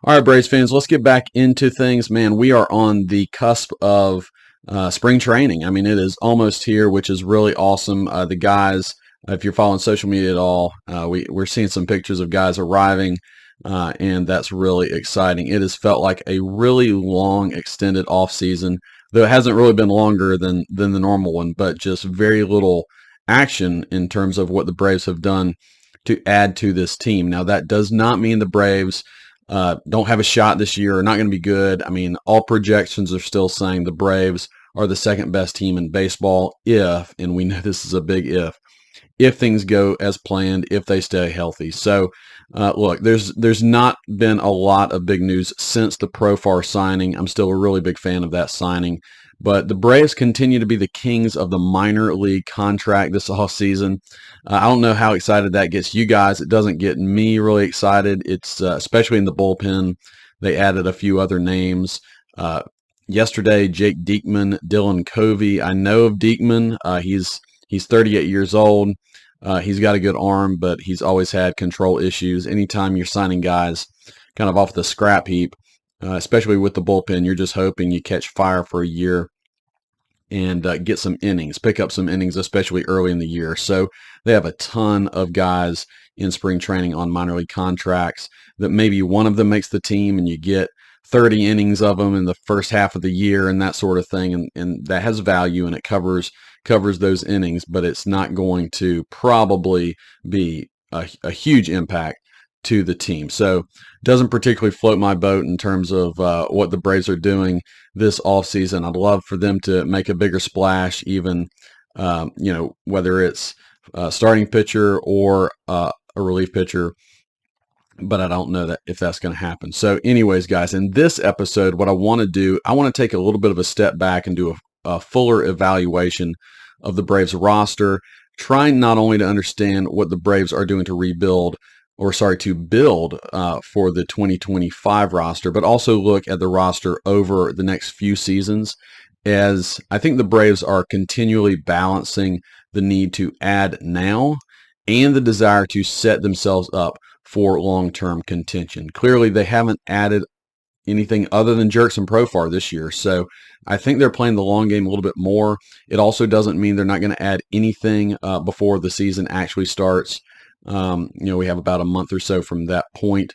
All right, Braves fans, let's get back into things. Man, we are on the cusp of spring training. I mean, it is almost here, which is really awesome. The guys, if you're following social media at all, we're seeing some pictures of guys arriving, and that's really exciting. It has felt like a really long, extended off season, though it hasn't really been longer than the normal one, but just very little action in terms of what the Braves have done to add to this team. Now, that does not mean the Braves don't have a shot this year, are not going to be good. I mean, all projections are still saying the Braves are the second best team in baseball and we know this is a big if things go as planned, if they stay healthy. So, look, there's not been a lot of big news since the Profar signing. I'm still a really big fan of that signing. But the Braves continue to be the kings of the minor league contract this offseason. I don't know how excited that gets you guys. It doesn't get me really excited. It's especially in the bullpen. They added a few other names. Yesterday, Jake Diekman, Dylan Covey. I know of Diekman. He's 38 years old. He's got a good arm, but he's always had control issues. Anytime you're signing guys kind of off the scrap heap, especially with the bullpen, you're just hoping you catch fire for a year and get some innings, pick up some innings, especially early in the year. So they have a ton of guys in spring training on minor league contracts that maybe one of them makes the team and you get 30 innings of them in the first half of the year and that sort of thing. And that has value and it covers those innings, but it's not going to probably be a huge impact to the team. So doesn't particularly float my boat in terms of what the Braves are doing this offseason. I'd love for them to make a bigger splash, even, whether it's a starting pitcher or a relief pitcher, but I don't know that if that's going to happen. So anyways, guys, in this episode, what I want to do, I want to take a little bit of a step back and do a fuller evaluation of the Braves roster, trying not only to understand what the Braves are doing to build for the 2025 roster, but also look at the roster over the next few seasons, as I think the Braves are continually balancing the need to add now and the desire to set themselves up for long-term contention. Clearly, they haven't added anything other than Jurikson Profar this year, so I think they're playing the long game a little bit more. It also doesn't mean they're not going to add anything before the season actually starts. We have about a month or so from that point,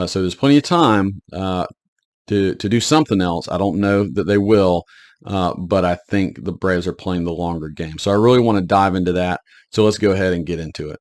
so there's plenty of time to do something else. I don't know that they will, but I think the Braves are playing the longer game. So I really want to dive into that. So let's go ahead and get into it.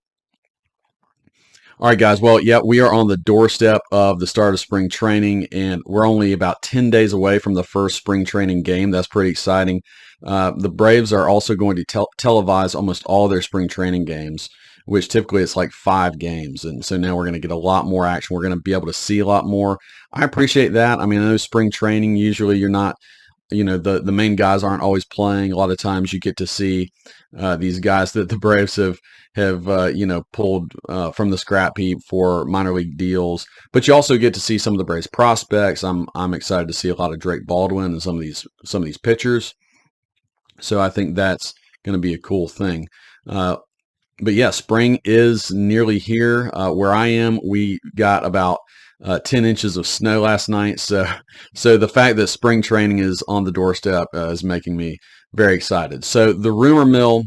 All right, guys. Well, yeah, we are on the doorstep of the start of spring training, and we're only about 10 days away from the first spring training game. That's pretty exciting. The Braves are also going to televise almost all their spring training games, which typically it's like 5 games. And so now we're going to get a lot more action. We're going to be able to see a lot more. I appreciate that. I mean, I know spring training, usually you're not, the main guys aren't always playing. A lot of times you get to see these guys that the Braves have pulled from the scrap heap for minor league deals. But you also get to see some of the Braves prospects. I'm excited to see a lot of Drake Baldwin and some of these pitchers. So I think that's going to be a cool thing. But yeah, spring is nearly here. Where I am, we got about 10 inches of snow last night. So the fact that spring training is on the doorstep is making me very excited. So the rumor mill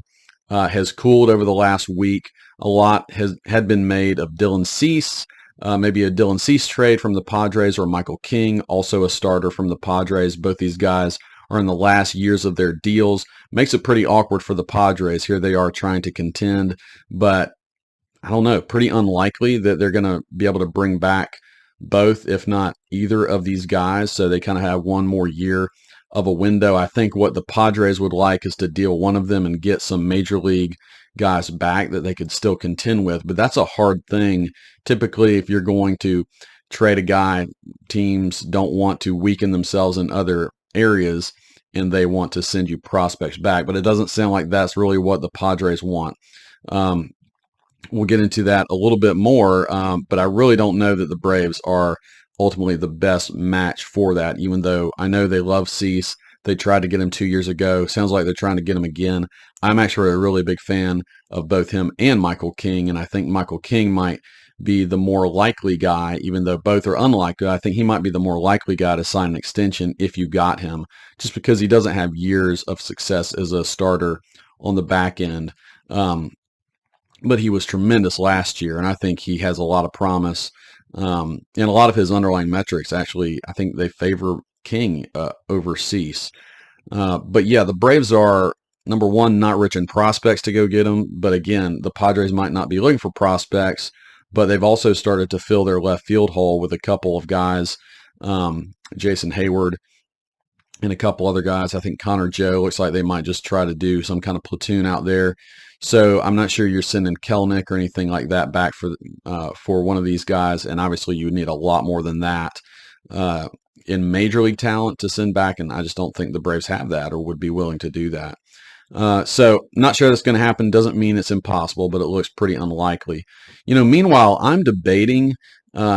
has cooled over the last week. A lot had been made of Dylan Cease, maybe a Dylan Cease trade from the Padres, or Michael King, also a starter from the Padres. Both these guys are in the last years of their deals. Makes it pretty awkward for the Padres. Here they are trying to contend, but I don't know, pretty unlikely that they're going to be able to bring back both, if not either of these guys. So they kind of have one more year of a window. I think what the Padres would like is to deal one of them and get some major league guys back that they could still contend with. But that's a hard thing. Typically, if you're going to trade a guy, teams don't want to weaken themselves in other areas and they want to send you prospects back. But it doesn't sound like that's really what the Padres want. We'll get into that a little bit more, but I really don't know that the Braves are ultimately the best match for that, even though I know they love Cease. They tried to get him 2 years ago. Sounds like they're trying to get him again. I'm actually a really big fan of both him and Michael King, and I think Michael King might be the more likely guy, even though both are unlikely. I think he might be the more likely guy to sign an extension if you got him, just because he doesn't have years of success as a starter on the back end. But he was tremendous last year, and I think he has a lot of promise. And a lot of his underlying metrics, actually, I think they favor King over Cease. But yeah, the Braves are, number one, not rich in prospects to go get him. But again, the Padres might not be looking for prospects, but they've also started to fill their left field hole with a couple of guys, Jason Hayward and a couple other guys. I think Connor Joe looks like they might just try to do some kind of platoon out there. So I'm not sure you're sending Kelnick or anything like that back for one of these guys. And obviously you would need a lot more than that in major league talent to send back. And I just don't think the Braves have that or would be willing to do that. So not sure that's going to happen. Doesn't mean it's impossible, but it looks pretty unlikely. Meanwhile, I'm debating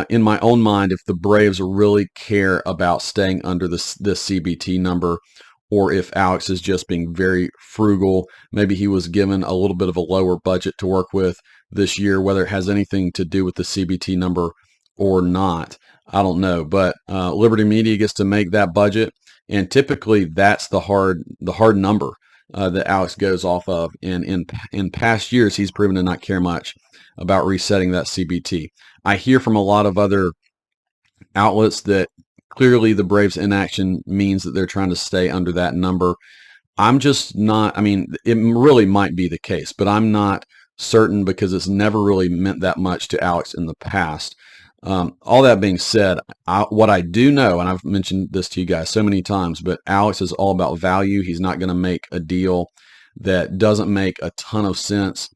in my own mind if the Braves really care about staying under this CBT number, or if Alex is just being very frugal. Maybe he was given a little bit of a lower budget to work with this year, whether it has anything to do with the CBT number or not. I don't know, but Liberty Media gets to make that budget, and typically that's the hard number that Alex goes off of. And in past years, he's proven to not care much about resetting that CBT. I hear from a lot of other outlets that clearly the Braves' inaction means that they're trying to stay under that number. I'm just not, it really might be the case, but I'm not certain because it's never really meant that much to Alex in the past. All that being said, what I do know, and I've mentioned this to you guys so many times, but Alex is all about value. He's not going to make a deal that doesn't make a ton of sense,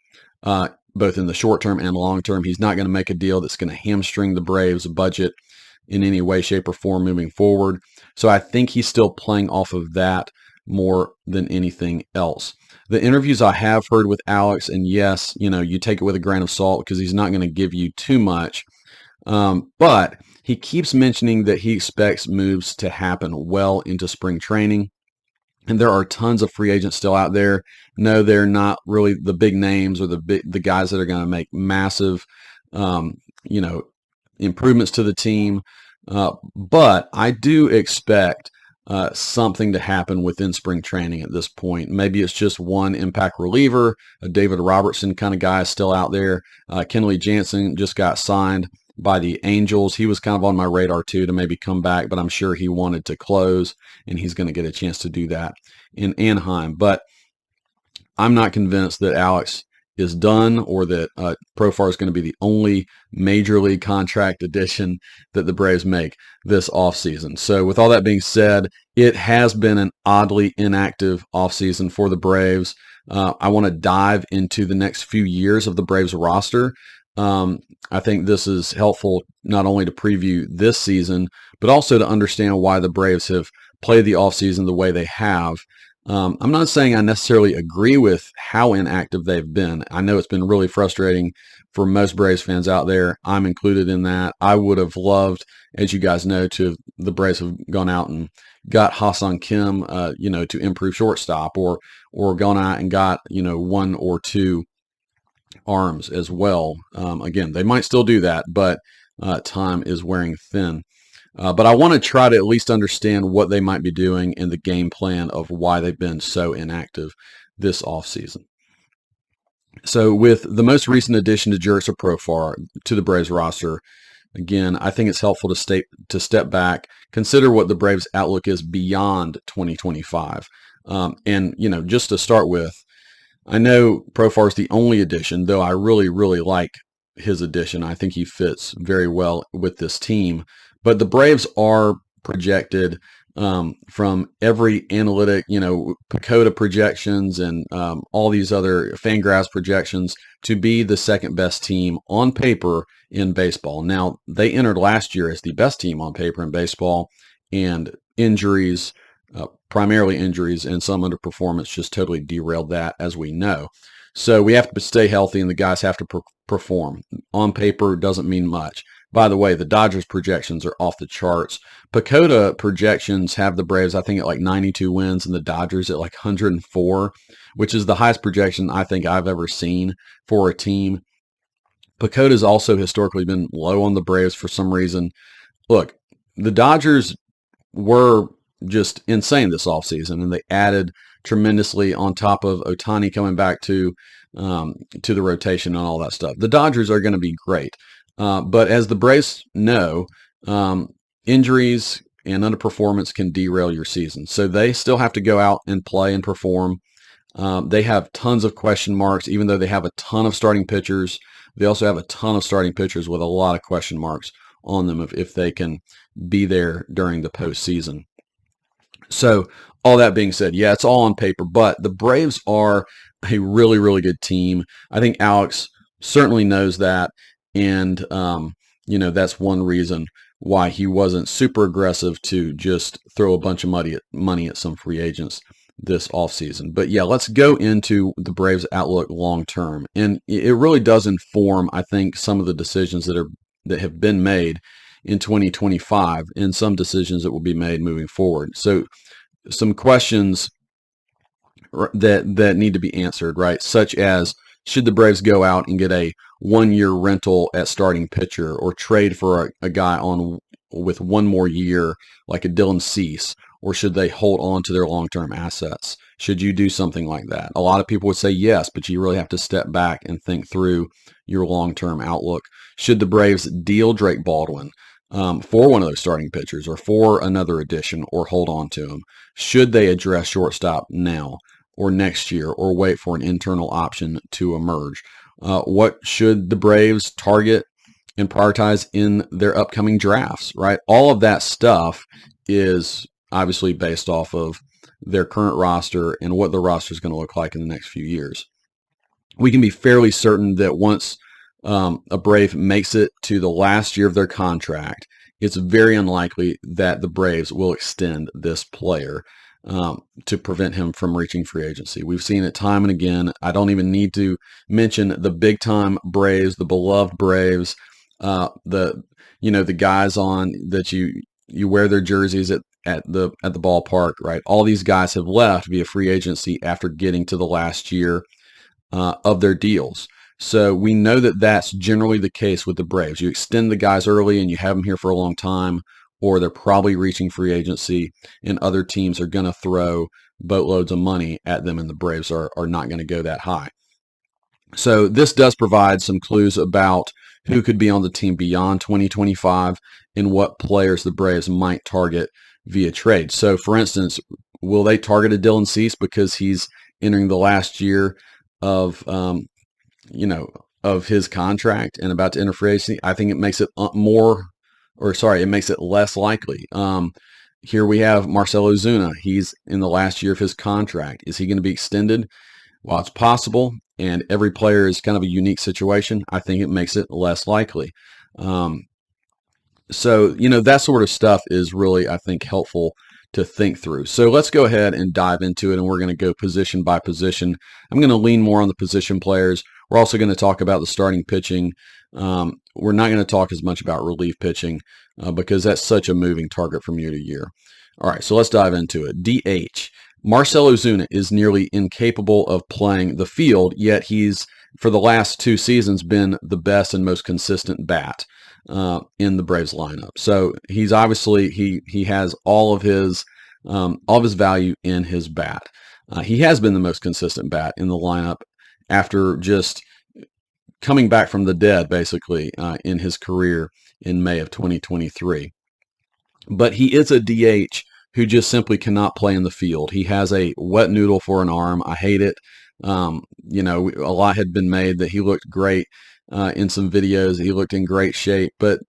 both in the short term and long term. He's not going to make a deal that's going to hamstring the Braves' budget in any way, shape, or form moving forward. So I think he's still playing off of that more than anything else. The interviews I have heard with Alex, and yes, you take it with a grain of salt because he's not going to give you too much. But he keeps mentioning that he expects moves to happen well into spring training. And there are tons of free agents still out there. No, they're not really the big names or the guys that are going to make massive, improvements to the team. But I do expect something to happen within spring training at this point. Maybe it's just one impact reliever, a David Robertson kind of guy is still out there. Kenley Jansen just got signed by the Angels. He was kind of on my radar too to maybe come back, but I'm sure he wanted to close, and he's going to get a chance to do that in Anaheim. But I'm not convinced that Alex is done or that Profar is going to be the only major league contract addition that the Braves make this offseason. So with all that being said, it has been an oddly inactive offseason for the Braves. I want to dive into the next few years of the Braves roster. I think this is helpful not only to preview this season, but also to understand why the Braves have played the offseason the way they have. I'm not saying I necessarily agree with how inactive they've been. I know it's been really frustrating for most Braves fans out there. I'm included in that. I would have loved, as you guys know, the Braves have gone out and got Ha-Seong Kim, to improve shortstop, or gone out and got, one or two arms as well. Again, they might still do that, but time is wearing thin. But I want to try to at least understand what they might be doing and the game plan of why they've been so inactive this offseason. So with the most recent addition to Jurikson Profar to the Braves roster, again, I think it's helpful to step back, consider what the Braves outlook is beyond 2025. And, just to start with, I know Profar is the only addition, though I really, really like his addition. I think he fits very well with this team. But the Braves are projected from every analytic, Pacoda projections and all these other Fangraphs projections to be the second best team on paper in baseball. Now, they entered last year as the best team on paper in baseball, and injuries, primarily injuries and some underperformance, just totally derailed that, as we know. So we have to stay healthy, and the guys have to perform. On paper doesn't mean much. By the way, the Dodgers projections are off the charts. Pacoda projections have the Braves, I think, at like 92 wins and the Dodgers at like 104, which is the highest projection I think I've ever seen for a team. Pacoda's also historically been low on the Braves for some reason. Look, the Dodgers were just insane this offseason, and they added tremendously on top of Ohtani coming back to the rotation and all that stuff. The Dodgers are going to be great, but as the Braves know, injuries and underperformance can derail your season. So they still have to go out and play and perform. They have tons of question marks, even though they have a ton of starting pitchers. They also have a ton of starting pitchers with a lot of question marks on them if they can be there during the postseason. So all that being said, yeah, it's all on paper, but the Braves are a really, really good team. I think Alex certainly knows that, and that's one reason why he wasn't super aggressive to just throw a bunch of money at some free agents this offseason. But yeah, let's go into the Braves' outlook long term, and it really does inform, I think, some of the decisions that have been made in 2025 and some decisions that will be made moving forward. So some questions that need to be answered, right? Such as, should the Braves go out and get a 1-year rental at starting pitcher, or trade for a guy with one more year like a Dylan Cease, or should they hold on to their long-term assets? Should you do something like that? A lot of people would say yes, but you really have to step back and think through your long-term outlook. Should the Braves deal Drake Baldwin for one of those starting pitchers, or for another addition, or hold on to him? Should they address shortstop now or next year, or wait for an internal option to emerge? What should the Braves target and prioritize in their upcoming drafts, right? All of that stuff is obviously based off of their current roster and what the roster is going to look like in the next few years. We can be fairly certain that once a Brave makes it to the last year of their contract, it's very unlikely that the Braves will extend this player to prevent him from reaching free agency. We've seen it time and again. I don't even need to mention the big time Braves, the beloved Braves, the guys on that you wear their jerseys at the ballpark, right? All these guys have left via free agency after getting to the last year of their deals. So we know that that's generally the case with the Braves. You extend the guys early and you have them here for a long time, or they're probably reaching free agency and other teams are going to throw boatloads of money at them, and the Braves are not going to go that high. So this does provide some clues about who could be on the team beyond 2025 and what players the Braves might target via trade. So for instance, will they target a Dylan Cease because he's entering the last year of his contract and about to enter free agency? I think it makes it it makes it less likely. Here we have Marcell Ozuna. He's in the last year of his contract. Is he going to be extended? Well, it's possible, and every player is kind of a unique situation. I think it makes it less likely. So that sort of stuff is really, I think, helpful to think through. So let's go ahead and dive into it, and we're going to go position by position. I'm going to lean more on the position players. We're also going to talk about the starting pitching. We're not going to talk as much about relief pitching because that's such a moving target from year to year. All right, so let's dive into it. DH. Marcell Ozuna is nearly incapable of playing the field, yet he's, for the last 2 seasons, been the best and most consistent bat in the Braves lineup. So he's obviously, he has all of his value in his bat. He has been the most consistent bat in the lineup after just coming back from the dead, basically, in his career in May of 2023. But he is a DH who just simply cannot play in the field. He has a wet noodle for an arm. I hate it. A lot had been made that he looked great in some videos. He looked in great shape, but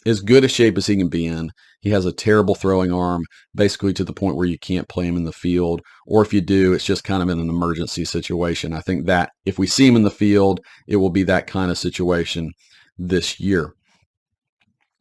as good a shape as he can be in, he has a terrible throwing arm, basically to the point where you can't play him in the field. Or if you do, it's just kind of in an emergency situation. I think that if we see him in the field, it will be that kind of situation this year.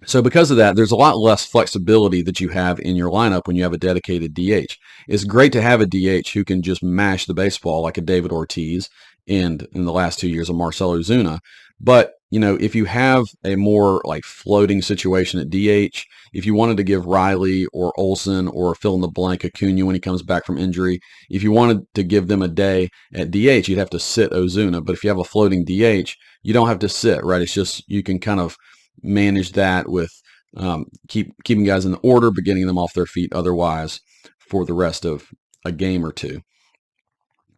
So because of that, there's a lot less flexibility that you have in your lineup when you have a dedicated DH. It's great to have a DH who can just mash the baseball like a David Ortiz and in the last 2 years of Marcell Ozuna, but if you have a more like floating situation at DH, if you wanted to give Riley or Olsen or fill in the blank Acuna when he comes back from injury, if you wanted to give them a day at DH, you'd have to sit Ozuna. But if you have a floating DH, you don't have to sit, right? It's just you can kind of manage that with keeping guys in the order, but getting them off their feet otherwise for the rest of a game or two.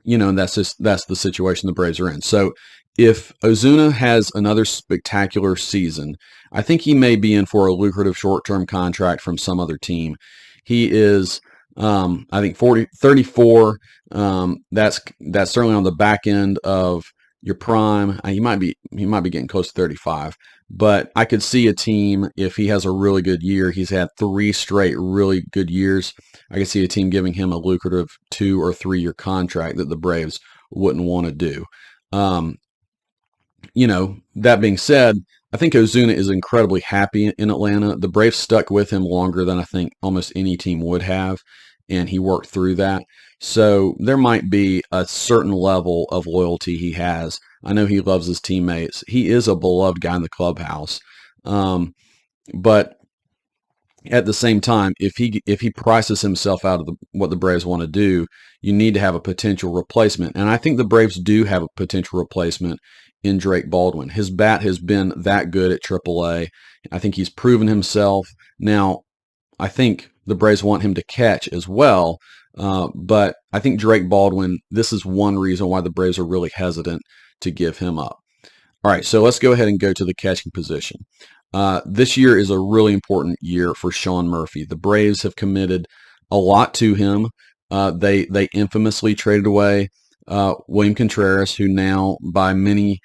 And that's the situation the Braves are in. So if Ozuna has another spectacular season, I think he may be in for a lucrative short-term contract from some other team. He is, I think, 34. That's certainly on the back end of your prime. He might be getting close to 35. But I could see a team, if he has a really good year, he's had 3 straight really good years, I could see a team giving him a lucrative 2 or 3 year contract that the Braves wouldn't want to do. That being said, I think Ozuna is incredibly happy in Atlanta. The Braves stuck with him longer than I think almost any team would have, and he worked through that. So there might be a certain level of loyalty he has. I know he loves his teammates. He is a beloved guy in the clubhouse. But at the same time, if he prices himself out of what the Braves want to do, you need to have a potential replacement. And I think the Braves do have a potential replacement in Drake Baldwin. His bat has been that good at AAA. I think he's proven himself. Now, I think the Braves want him to catch as well, but I think Drake Baldwin, this is one reason why the Braves are really hesitant to give him up. All right, so let's go ahead and go to the catching position. This year is a really important year for Sean Murphy. The Braves have committed a lot to him. They infamously traded away William Contreras, who now, by many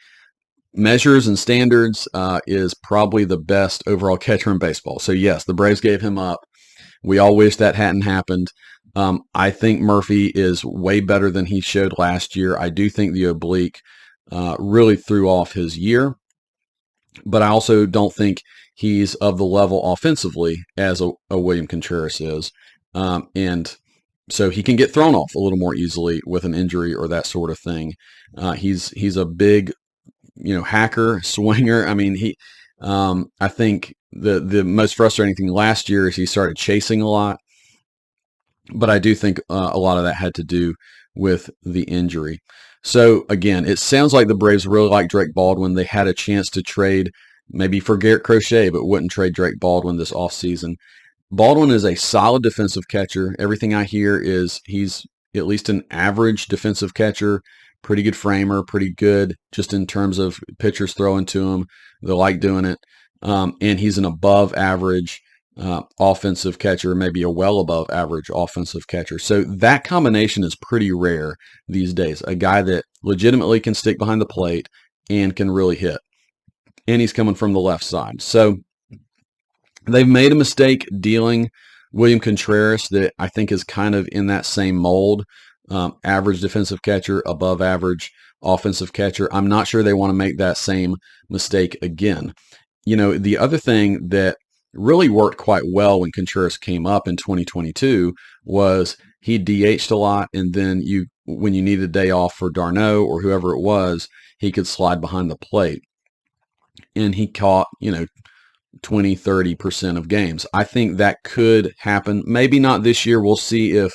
measures and standards, is probably the best overall catcher in baseball. So yes, the Braves gave him up. We all wish that hadn't happened. I think Murphy is way better than he showed last year. I do think the oblique really threw off his year, but I also don't think he's of the level offensively as a William Contreras is. And so he can get thrown off a little more easily with an injury or that sort of thing. He's a big, hacker, swinger. I mean, I think the most frustrating thing last year is he started chasing a lot, but I do think a lot of that had to do with the injury. So again, it sounds like the Braves really like Drake Baldwin. They had a chance to trade maybe for Garrett Crochet, but wouldn't trade Drake Baldwin this offseason. Baldwin is a solid defensive catcher. Everything I hear is he's at least an average defensive catcher, pretty good framer, pretty good just in terms of pitchers throwing to him. They like doing it. And he's an above average offensive catcher, maybe a well above average offensive catcher. So that combination is pretty rare these days. A guy that legitimately can stick behind the plate and can really hit. And he's coming from the left side. So they've made a mistake dealing William Contreras that I think is kind of in that same mold. Average defensive catcher, above average offensive catcher. I'm not sure they want to make that same mistake again. The other thing that really worked quite well when Contreras came up in 2022 was he DH'd a lot, and then when you needed a day off for d'Arnaud or whoever it was, he could slide behind the plate. And he caught, 20, 30% of games. I think that could happen. Maybe not this year. We'll see if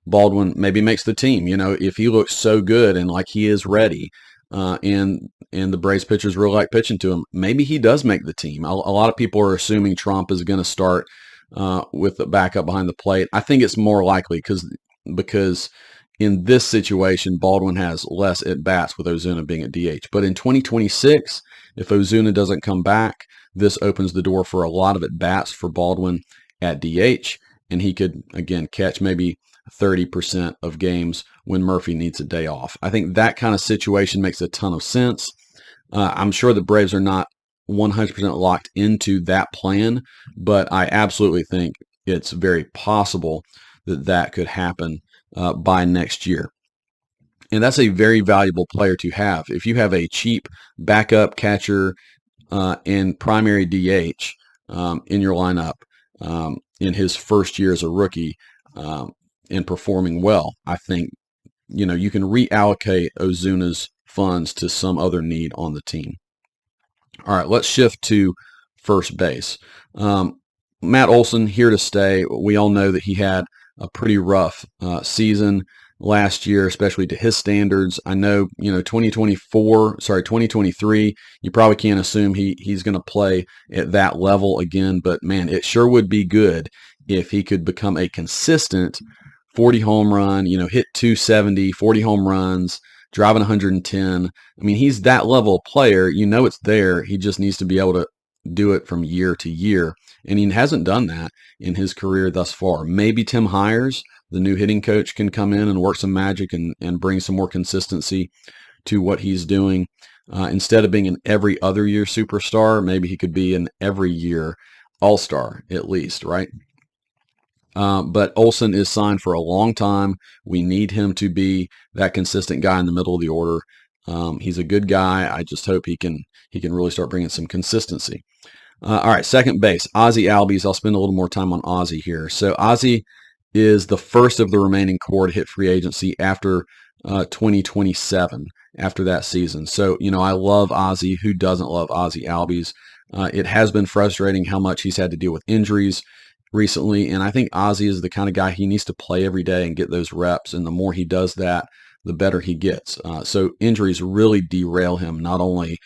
Baldwin maybe makes the team. If he looks so good and like he is ready, and the Braves pitchers really like pitching to him, maybe he does make the team. A lot of people are assuming Trump is going to start with the backup behind the plate. I think it's more likely because in this situation, Baldwin has less at-bats with Ozuna being at DH. But in 2026, if Ozuna doesn't come back, this opens the door for a lot of at-bats for Baldwin at DH, and he could, again, catch maybe 30% of games when Murphy needs a day off. I think that kind of situation makes a ton of sense. I'm sure the Braves are not 100% locked into that plan, but I absolutely think it's very possible that could happen by next year. And that's a very valuable player to have. If you have a cheap backup catcher and primary DH in your lineup in his first year as a rookie and performing well, I think you can reallocate Ozuna's funds to some other need on the team. All right, let's shift to first base. Matt Olson here to stay. We all know that he had a pretty rough season last year, especially to his standards. I know, 2023, you probably can't assume he's going to play at that level again, but man, it sure would be good if he could become a consistent 40 home run, hit 270, 40 home runs, driving 110. I mean, he's that level of player. It's there. He just needs to be able to do it from year to year. And he hasn't done that in his career thus far. Maybe Tim Hires, the new hitting coach, can come in and work some magic and bring some more consistency to what he's doing. Instead of being an every other year superstar, maybe he could be an every year all-star at least, right? But Olson is signed for a long time. We need him to be that consistent guy in the middle of the order. He's a good guy. I just hope he can really start bringing some consistency. All right, second base, Ozzie Albies. I'll spend a little more time on Ozzie here. So Ozzie is the first of the remaining core to hit free agency after 2027, after that season. So, I love Ozzie. Who doesn't love Ozzie Albies? It has been frustrating how much he's had to deal with injuries recently, and I think Ozzie is the kind of guy he needs to play every day and get those reps, and the more he does that, the better he gets. So injuries really derail him, not only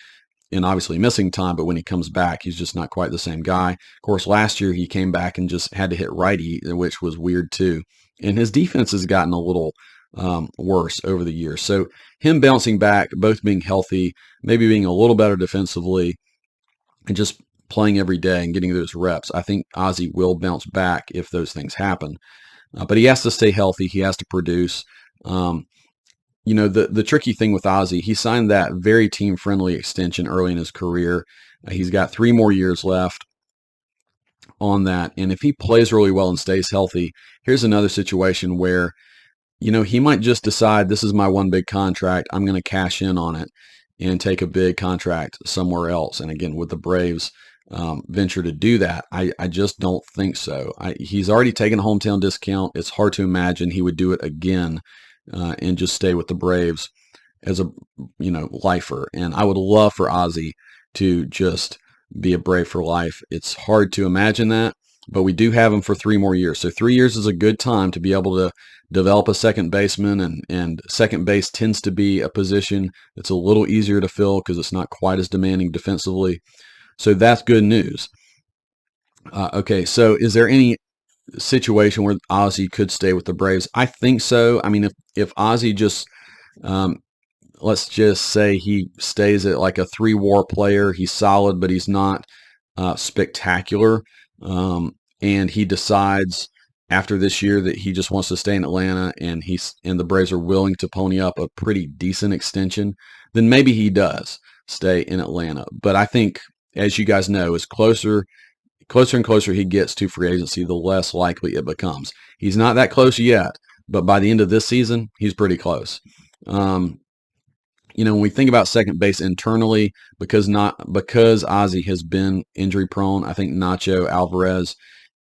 in obviously missing time, but when he comes back, he's just not quite the same guy. Of course, last year he came back and just had to hit righty, which was weird too. And his defense has gotten a little worse over the years. So him bouncing back, both being healthy, maybe being a little better defensively, and just playing every day and getting those reps, I think Ozzie will bounce back if those things happen. But he has to stay healthy. He has to produce. The tricky thing with Ozzie, he signed that very team-friendly extension early in his career. He's got 3 more years left on that. And if he plays really well and stays healthy, here's another situation where, he might just decide, this is my one big contract. I'm going to cash in on it and take a big contract somewhere else. And again, with the Braves venture to do that, I just don't think so. He's already taken a hometown discount. It's hard to imagine he would do it again and just stay with the Braves as a lifer. And I would love for Ozzie to just be a Brave for life. It's hard to imagine that, but we do have him for 3 more years. So 3 years is a good time to be able to develop a second baseman, and second base tends to be a position that's a little easier to fill because it's not quite as demanding defensively. So that's good news. Okay, so is there any situation where Ozzie could stay with the Braves? I think so. I mean, if Ozzie just, let's just say he stays at like a 3-WAR player, he's solid, but he's not spectacular, and he decides after this year that he just wants to stay in Atlanta, and the Braves are willing to pony up a pretty decent extension, then maybe he does stay in Atlanta. But I think, as you guys know, as closer and closer he gets to free agency, the less likely it becomes. He's not that close yet, but by the end of this season, he's pretty close. When we think about second base internally, because Ozzie has been injury prone, I think Nacho Alvarez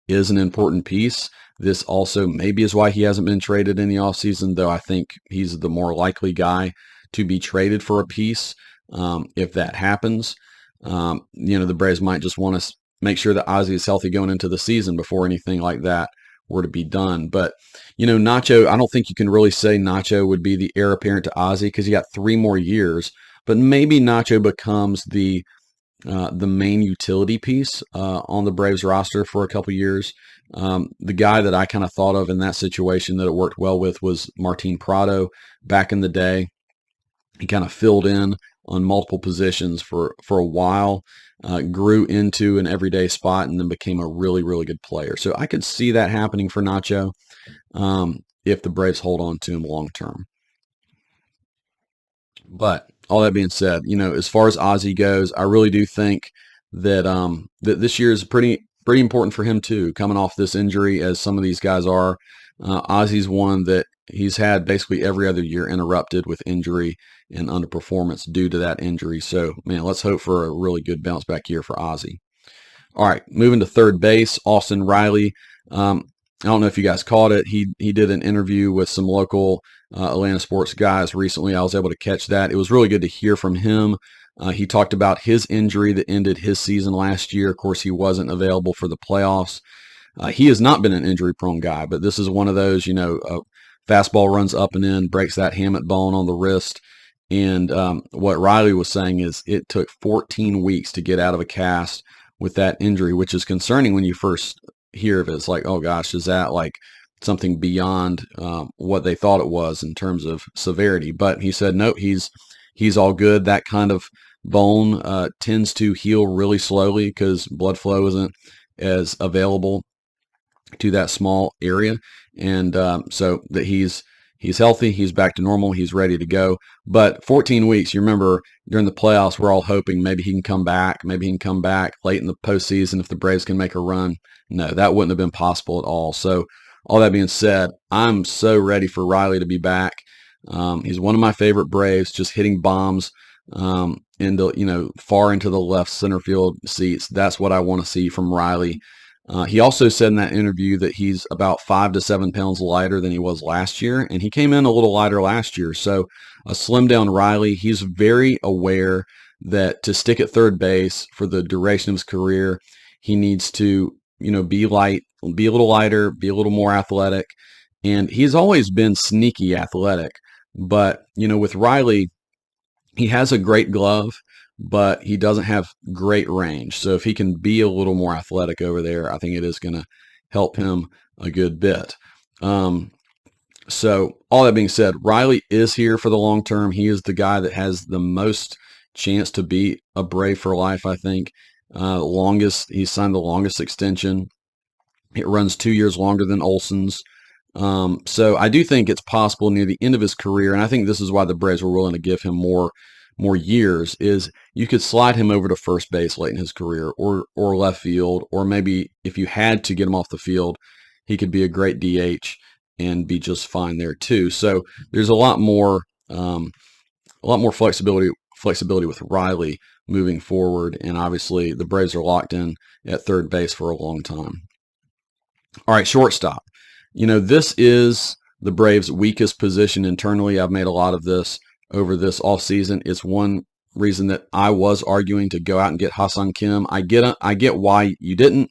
is an important piece. This also maybe is why he hasn't been traded in the offseason, though I think he's the more likely guy to be traded for a piece if that happens. The Braves might just want to make sure that Ozzie is healthy going into the season before anything like that were to be done. But, Nacho, I don't think you can really say Nacho would be the heir apparent to Ozzie because he got 3 more years. But maybe Nacho becomes the main utility piece on the Braves roster for a couple years. The guy that I kind of thought of in that situation that it worked well with was Martin Prado back in the day. He kind of filled in on multiple positions for a while, grew into an everyday spot, and then became a really, really good player. So I could see that happening for Nacho if the Braves hold on to him long term. But all that being said, as far as Ozzie goes, I really do think that that this year is pretty important for him too, coming off this injury, as some of these guys are. Ozzie's one that he's had basically every other year interrupted with injury and underperformance due to that injury. So, man, let's hope for a really good bounce back year for Ozzie. All right, moving to third base, Austin Riley. I don't know if you guys caught it. He did an interview with some local Atlanta sports guys recently. I was able to catch that. It was really good to hear from him. He talked about his injury that ended his season last year. Of course, he wasn't available for the playoffs. He has not been an injury-prone guy, but this is one of those, fastball runs up and in, breaks that hamate bone on the wrist. And what Riley was saying is it took 14 weeks to get out of a cast with that injury, which is concerning when you first hear of it. It's like, oh gosh, is that like something beyond what they thought it was in terms of severity? But he said, no, he's all good. That kind of bone tends to heal really slowly because blood flow isn't as available to that small area. And so that he's healthy, he's back to normal, he's ready to go. But 14 weeks, you remember during the playoffs, we're all hoping maybe he can come back, late in the postseason if the Braves can make a run. No, that wouldn't have been possible at all. So all that being said, I'm so ready for Riley to be back. He's one of my favorite Braves, just hitting bombs far into the left center field seats. That's what I want to see from Riley. He also said in that interview that he's about 5 to 7 pounds lighter than he was last year, and he came in a little lighter last year. So a slimmed down Riley. He's very aware that to stick at third base for the duration of his career, he needs to, be light, be a little lighter, be a little more athletic. And he's always been sneaky athletic. But, with Riley, he has a great glove, but he doesn't have great range. So if he can be a little more athletic over there, I think it is going to help him a good bit. So all that being said, Riley is here for the long term. He is the guy that has the most chance to be a Brave for life, I think. He's signed the longest extension. It runs 2 years longer than Olson's. So I do think it's possible near the end of his career, and I think this is why the Braves were willing to give him more years, is you could slide him over to first base late in his career or left field, or maybe if you had to get him off the field, he could be a great DH and be just fine there too. So there's a lot more flexibility with Riley moving forward, and obviously the Braves are locked in at third base for a long time. All right, shortstop. This is the Braves' weakest position internally. I've made a lot of this over this offseason. It's one reason that I was arguing to go out and get Ha-Seong Kim. I get why you didn't.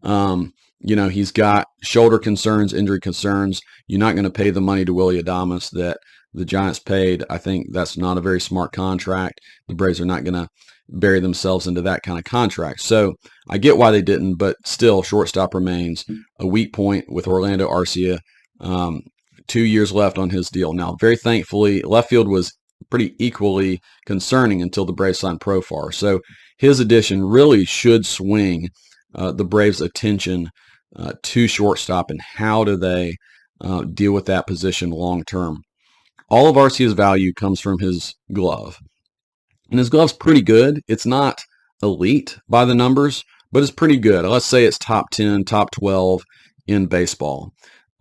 He's got shoulder concerns, injury concerns. You're not going to pay the money to Willy Adames that the Giants paid. I think that's not a very smart contract. The Braves are not going to bury themselves into that kind of contract. So I get why they didn't, but still, shortstop remains a weak point with Orlando Arcia. 2 years left on his deal. Now, very thankfully, left field was pretty equally concerning until the Braves signed Profar. So his addition really should swing the Braves' attention to shortstop and how do they deal with that position long term. All of Arcia's value comes from his glove. And his glove's pretty good. It's not elite by the numbers, but it's pretty good. Let's say it's top 10, top 12 in baseball.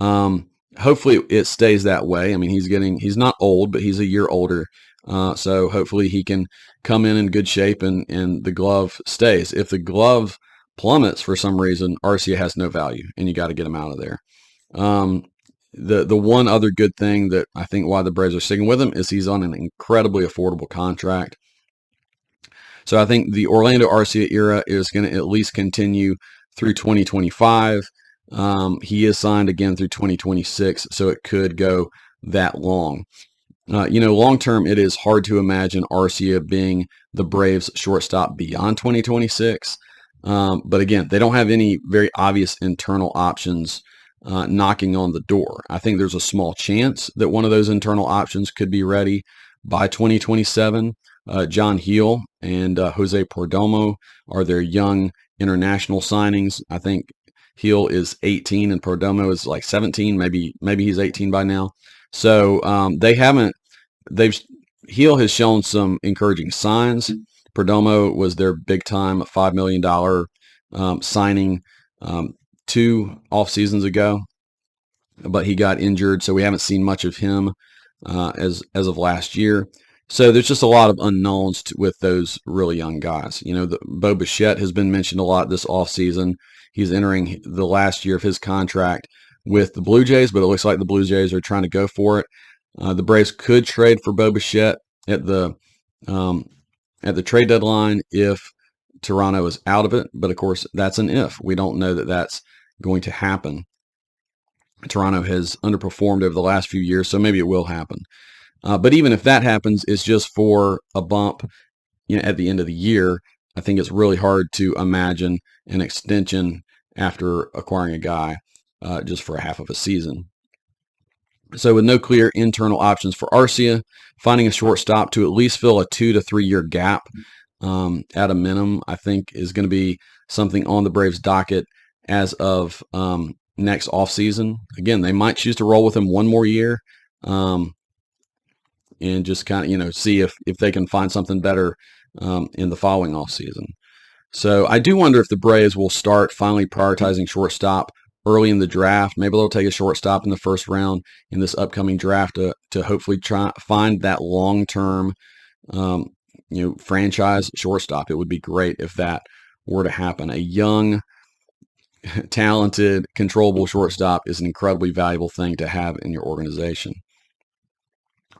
Hopefully it stays that way. I mean, he's not old, but he's a year older. So hopefully he can come in good shape and the glove stays. If the glove plummets for some reason, Arcia has no value and you got to get him out of there. The one other good thing that I think why the Braves are sticking with him is he's on an incredibly affordable contract. So I think the Orlando Arcia era is going to at least continue through 2025. He is signed again through 2026, so it could go that long. Long term, it is hard to imagine Arcia being the Braves shortstop beyond 2026. But again, they don't have any very obvious internal options knocking on the door. I think there's a small chance that one of those internal options could be ready by 2027. John Heel and Jose Perdomo are their young international signings. I think Heel is 18 and Perdomo is like 17. Maybe he's 18 by now. So Heel has shown some encouraging signs. Perdomo was their big time $5 million signing 2 off seasons ago, but he got injured, so we haven't seen much of him as of last year. So there's just a lot of unknowns with those really young guys. Bo Bichette has been mentioned a lot this offseason. He's entering the last year of his contract with the Blue Jays, but it looks like the Blue Jays are trying to go for it. The Braves could trade for Bo Bichette at the at the trade deadline if Toronto is out of it. But of course, that's an if. We don't know that that's going to happen. Toronto has underperformed over the last few years, so maybe it will happen. But even if that happens, it's just for a bump, at the end of the year. I think it's really hard to imagine an extension after acquiring a guy just for a half of a season. So with no clear internal options for Arcia, finding a shortstop to at least fill a 2 to 3 year gap at a minimum, I think is going to be something on the Braves docket as of next offseason. Again, they might choose to roll with him one more year and just kind of, see if they can find something better in the following offseason. So I do wonder if the Braves will start finally prioritizing shortstop early in the draft. Maybe they'll take a shortstop in the first round in this upcoming draft to hopefully try find that long-term, franchise shortstop. It would be great if that were to happen. A young, talented, controllable shortstop is an incredibly valuable thing to have in your organization.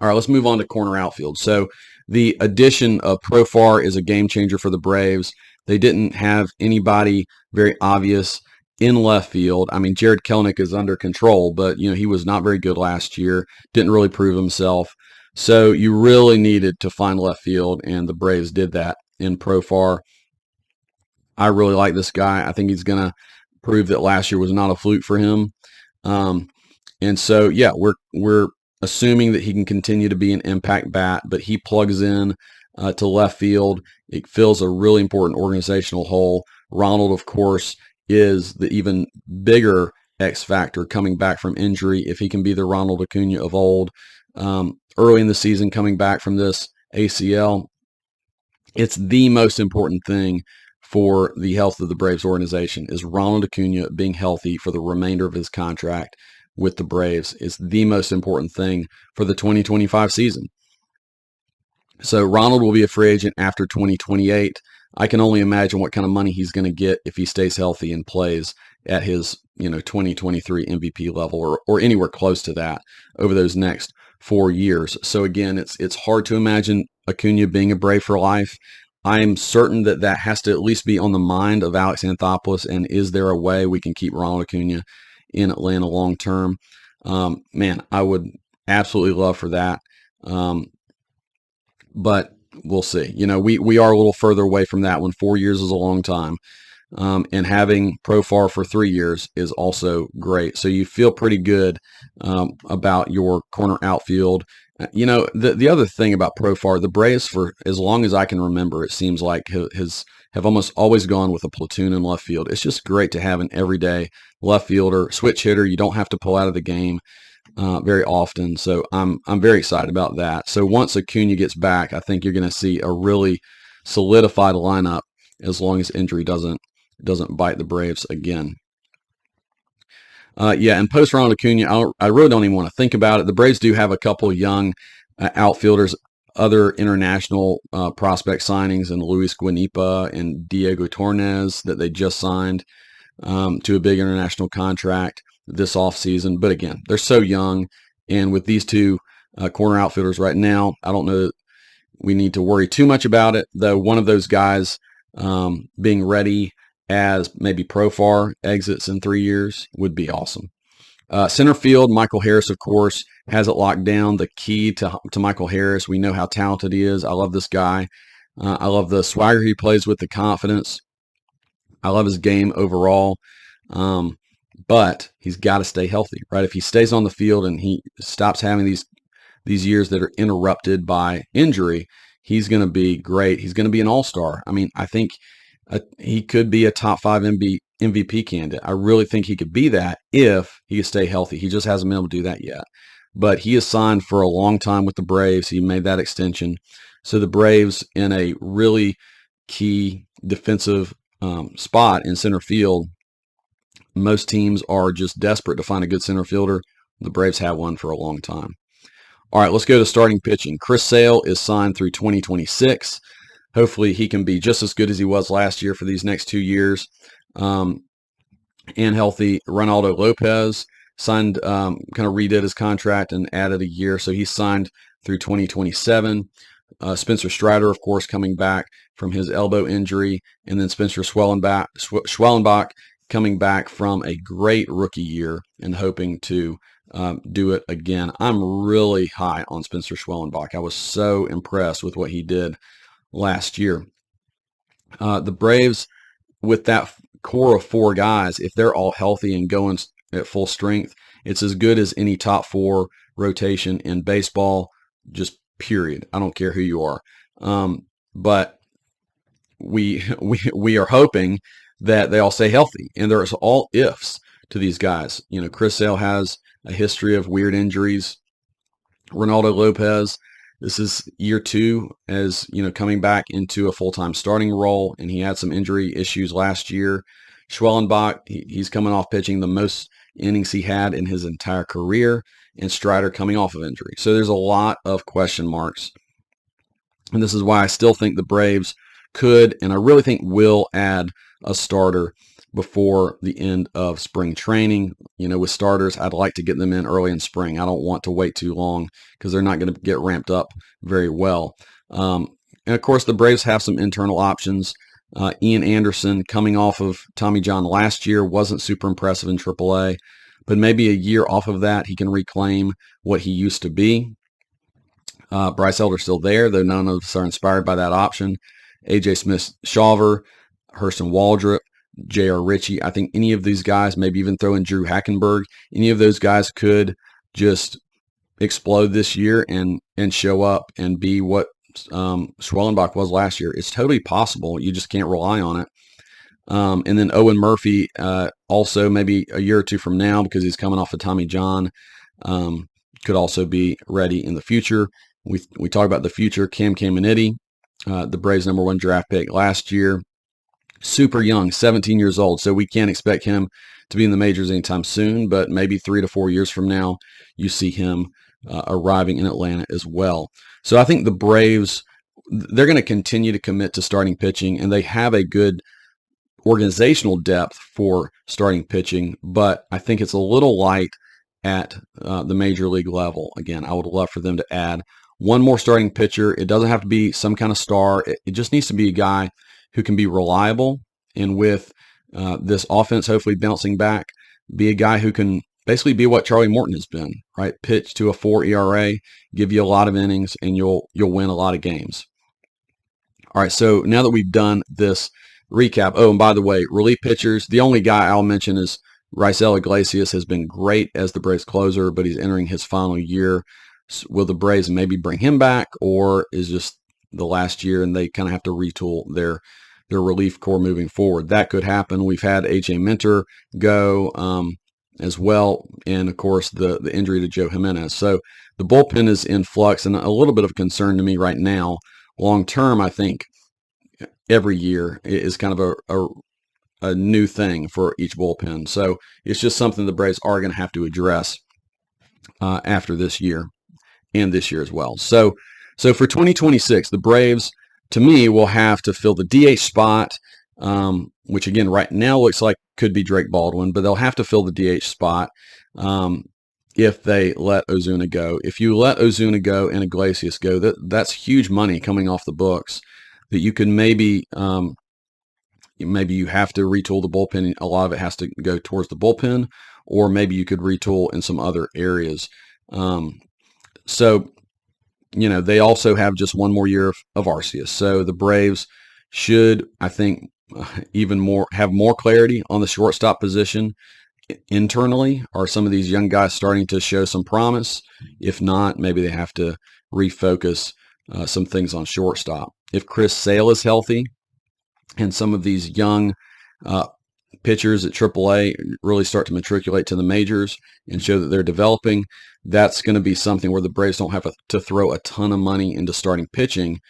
All right, let's move on to corner outfield. So the addition of Profar is a game changer for the Braves. They didn't have anybody very obvious in left field. I mean, Jared Kelenic is under control, but he was not very good last year. Didn't really prove himself. So you really needed to find left field, and the Braves did that in Profar. I really like this guy. I think he's going to prove that last year was not a fluke for him. And so, yeah, we're assuming that he can continue to be an impact bat, but he plugs in to left field. It fills a really important organizational hole. Ronald, of course, is the even bigger X factor coming back from injury. If he can be the Ronald Acuna of old, early in the season coming back from this ACL, it's the most important thing for the health of the Braves organization is Ronald Acuna being healthy for the remainder of his contract with the Braves is the most important thing for the 2025 season. So Ronald will be a free agent after 2028. I can only imagine what kind of money he's going to get if he stays healthy and plays at his 2023 MVP level or anywhere close to that over those next 4 years. So again, it's hard to imagine Acuna being a Brave for life. I'm certain that has to at least be on the mind of Alex Anthopoulos. And is there a way we can keep Ronald Acuna in Atlanta long term? Man, I would absolutely love for that. But we'll see. We are a little further away from that one. 4 years is a long time. And having Profar for 3 years is also great. So you feel pretty good about your corner outfield. The other thing about Profar, the Braves, for as long as I can remember, it seems like have almost always gone with a platoon in left field. It's just great to have an everyday left fielder, switch hitter. You don't have to pull out of the game very often. So I'm very excited about that. So once Acuna gets back, I think you're going to see a really solidified lineup as long as injury doesn't bite the Braves again. And post Ronald Acuna, I really don't even want to think about it. The Braves do have a couple young outfielders, other international prospect signings, and Luis Guanipa and Diego Tornes that they just signed to a big international contract this offseason. But again, they're so young, and with these two corner outfielders right now, I don't know that we need to worry too much about it, though one of those guys being ready as maybe Profar exits in 3 years would be awesome. Center field, Michael Harris, of course, has it locked down. The key to Michael Harris, we know how talented he is. I love this guy. I love the swagger he plays with, the confidence. I love his game overall. But he's got to stay healthy, right? If he stays on the field and he stops having these years that are interrupted by injury, he's going to be great. He's going to be an all-star. I mean, I think he could be a top 5 MVP candidate. I really think he could be that if he could stay healthy. He just hasn't been able to do that yet. But he is signed for a long time with the Braves. He made that extension. So the Braves in a really key defensive spot in center field. Most teams are just desperate to find a good center fielder. The Braves have one for a long time. All right, let's go to starting pitching. Chris Sale is signed through 2026. Hopefully he can be just as good as he was last year for these next 2 years. And healthy. Ronaldo Lopez signed, kind of redid his contract and added a year. So he's signed through 2027. Spencer Strider, of course, coming back from his elbow injury, and then Spencer Schwellenbach coming back from a great rookie year and hoping to do it again. I'm really high on Spencer Schwellenbach. I was so impressed with what he did last year. The Braves, with that core of 4 guys, if they're all healthy and going at full strength, it's as good as any top 4 rotation in baseball, just period. I don't care who you are. But we are hoping that they all stay healthy, and there's all ifs to these guys. Chris Sale has a history of weird injuries. Ronaldo Lopez, this is year 2 as, coming back into a full-time starting role, and he had some injury issues last year. Schwellenbach, he's coming off pitching the most innings he had in his entire career, and Strider coming off of injury. So there's a lot of question marks. And this is why I still think the Braves could, and I really think will, add a starter before the end of spring training. With starters, I'd like to get them in early in spring. I don't want to wait too long because they're not going to get ramped up very well. And of course, the Braves have some internal options. Ian Anderson, coming off of Tommy John last year, wasn't super impressive in AAA, but maybe a year off of that, he can reclaim what he used to be. Bryce Elder's still there, though none of us are inspired by that option. A.J. Smith-Shawver, Hurston Waldrop, J.R. Ritchie. I think any of these guys, maybe even throw in Drew Hackenberg, any of those guys could just explode this year and show up and be what Schwellenbach was last year. It's totally possible. You just can't rely on it. And then Owen Murphy, also maybe a year or 2 from now, because he's coming off of Tommy John, could also be ready in the future. We talk about the future. Cam Caminiti, the Braves' #1 draft pick last year, super young, 17 years old. So we can't expect him to be in the majors anytime soon, but maybe 3 to 4 years from now, you see him arriving in Atlanta as well. So I think the Braves, they're going to continue to commit to starting pitching, and they have a good organizational depth for starting pitching, but I think it's a little light at the major league level. Again, I would love for them to add one more starting pitcher. It doesn't have to be some kind of star. It just needs to be a guy who can be reliable, and with this offense hopefully bouncing back, be a guy who can basically be what Charlie Morton has been, right? Pitch to a 4 ERA, give you a lot of innings, and you'll win a lot of games. All right, so now that we've done this recap, oh, and by the way, relief pitchers, the only guy I'll mention is Raisel Iglesias. Has been great as the Braves closer, but he's entering his final year. Will the Braves maybe bring him back, or is just the last year and they kind of have to retool their relief core moving forward? That could happen. We've had A.J. Minter go as well, and of course the injury to Joe Jimenez. So the bullpen is in flux and a little bit of concern to me right now. Long term, I think every year is kind of a new thing for each bullpen. So it's just something the Braves are going to have to address after this year and this year as well. So for 2026, the Braves, to me, will have to fill the DH spot, which again right now looks like could be Drake Baldwin, but they'll have to fill the DH spot if they let Ozuna go. If you let Ozuna go and Iglesias go, that's huge money coming off the books that you can maybe you have to retool the bullpen. A lot of it has to go towards the bullpen, or maybe you could retool in some other areas. So, they also have just one more year of Arceus. So the Braves should, I think, have more clarity on the shortstop position internally. Are some of these young guys starting to show some promise? If not, maybe they have to refocus some things on shortstop. If Chris Sale is healthy and some of these young pitchers at AAA really start to matriculate to the majors and show that they're developing, that's going to be something where the Braves don't have to throw a ton of money into starting pitching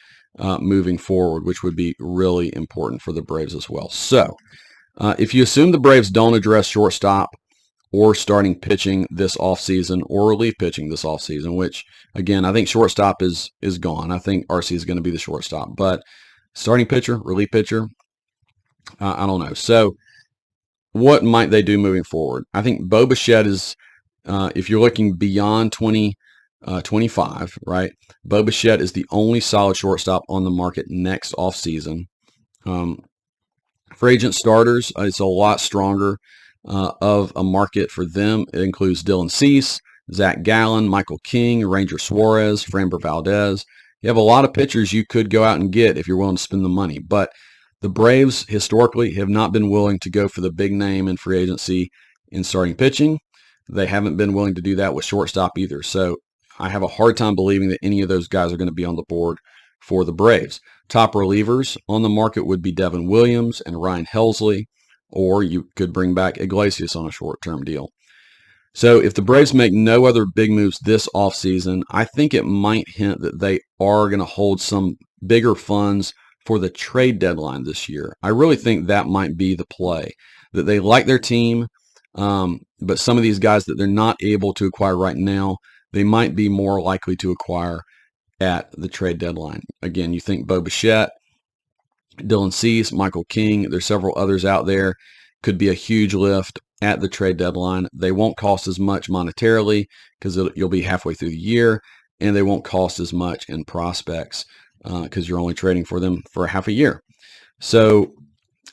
moving forward, which would be really important for the Braves as well. So if you assume the Braves don't address shortstop or starting pitching this offseason, or relief pitching this offseason, which, again, I think shortstop is gone. I think RC is going to be the shortstop. But starting pitcher, relief pitcher, I don't know. So what might they do moving forward? I think Bo Bichette is, if you're looking beyond 25, right? Bo Bichette is the only solid shortstop on the market next offseason. Free agent starters, it's a lot stronger of a market for them. It includes Dylan Cease, Zach Gallen, Michael King, Ranger Suarez, Framber Valdez. You have a lot of pitchers you could go out and get if you're willing to spend the money. But the Braves historically have not been willing to go for the big name in free agency in starting pitching. They haven't been willing to do that with shortstop either. So I have a hard time believing that any of those guys are going to be on the board for the Braves. Top relievers on the market would be Devin Williams and Ryan Helsley, or you could bring back Iglesias on a short-term deal. So if the Braves make no other big moves this offseason, I think it might hint that they are going to hold some bigger funds for the trade deadline this year. I really think that might be the play, that they like their team, but some of these guys that they're not able to acquire right now, they might be more likely to acquire at the trade deadline. Again, you think Bo Bichette, Dylan Cease, Michael King, there's several others out there, could be a huge lift at the trade deadline. They won't cost as much monetarily because you'll be halfway through the year, and they won't cost as much in prospects because you're only trading for them for half a year. So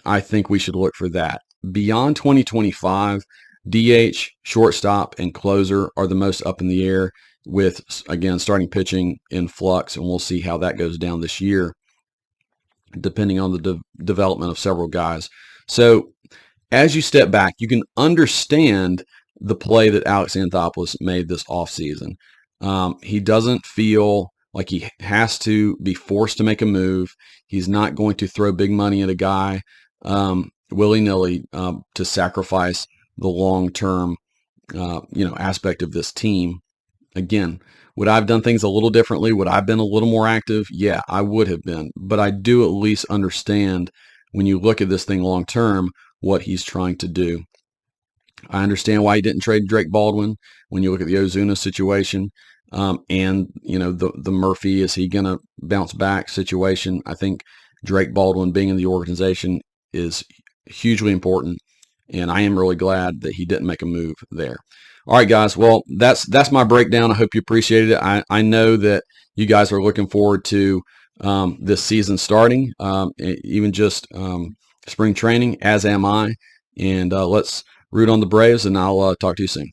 I think we should look for that. Beyond 2025, DH, shortstop, and closer are the most up in the air with, again, starting pitching in flux, and we'll see how that goes down this year, depending on the development of several guys. So as you step back, you can understand the play that Alex Anthopoulos made this offseason. He doesn't feel like he has to be forced to make a move. He's not going to throw big money at a guy willy-nilly to sacrifice the long-term aspect of this team. Again, would I have done things a little differently? Would I have been a little more active? Yeah, I would have been. But I do at least understand when you look at this thing long-term what he's trying to do. I understand why he didn't trade Drake Baldwin when you look at the Ozuna situation. And, the Murphy, is he going to bounce back situation? I think Drake Baldwin being in the organization is hugely important. And I am really glad that he didn't make a move there. All right, guys. Well, that's my breakdown. I hope you appreciated it. I know that you guys are looking forward to this season starting, even just spring training, as am I. And let's root on the Braves, and I'll talk to you soon.